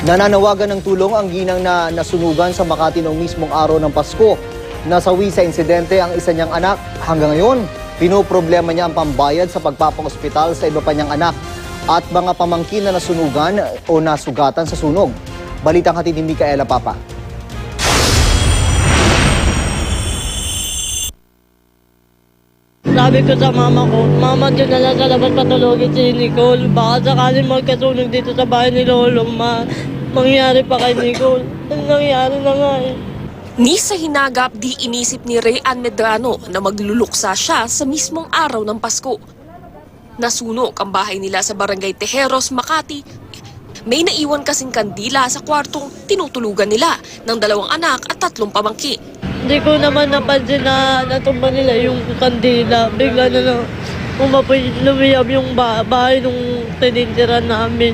Nananawagan ng tulong ang ginang na nasunugan sa Makati noong mismong araw ng Pasko. Nasawi sa insidente ang isa niyang anak. Hanggang ngayon, pinoproblema niya ang pambayad sa pagpapa-ospital sa iba pa niyang anak at mga pamangkin na nasunugan o nasugatan sa sunog. Balitang hatid ni Micaela Papa. Sabi ko sa mama ko, mama, dyan na lang sa labas patulogin si Nicole. Baka sakaling magkasunog dito sa bahay ni Lolo, mangyari pa kay Nicole. Nangyari na nga eh. Ni sa hinagap, di inisip ni Rayan Medrano na magluluksa siya sa mismong araw ng Pasko. Nasunog ang bahay nila sa Barangay Tejeros, Makati. May naiwan kasing kandila sa kwartong tinutulugan nila ng 2 anak at 3 pamangkin. Hindi ko naman napansin na natumba nila yung kandila. Bigla na lang umapoy, lumiyab yung bahay nung tinitira namin.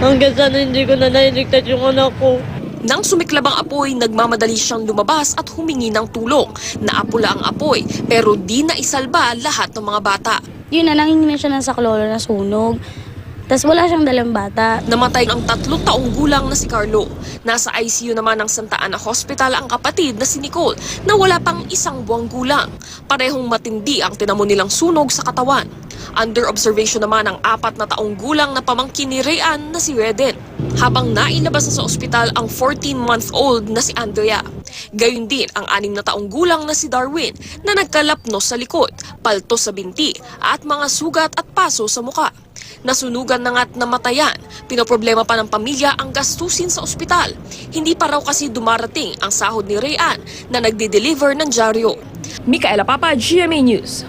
Hanggang sana hindi ko na nailigtas yung anak ko. Nang sumiklab ang apoy, nagmamadali siyang lumabas at humingi ng tulong. Naapula ang apoy pero di naisalba lahat ng mga bata. Yun na, nangingi na siya ng saklolo na sunog. Tapos wala siyang dalang bata. Namatay ang 3 taong gulang na si Carlo. Nasa ICU naman ng Santa Ana Hospital ang kapatid na si Nicole na wala pang 1 buwang gulang. Parehong matindi ang tinamo nilang sunog sa katawan. Under observation naman ang 4 na taong gulang na pamangkin ni Rayan na si Reden. Habang nailabas na sa ospital ang 14-month-old na si Andrea. Gayun din ang 6 na taong gulang na si Darwin na nagkalapnos sa likod, paltos sa binti at mga sugat at paso sa muka. Nasunugan na nga't namatayan. Pinoproblema pa ng pamilya ang gastusin sa ospital. Hindi pa raw kasi dumarating ang sahod ni Rayan na nagde-deliver ng dyaryo. Micaela Papa, GMA News.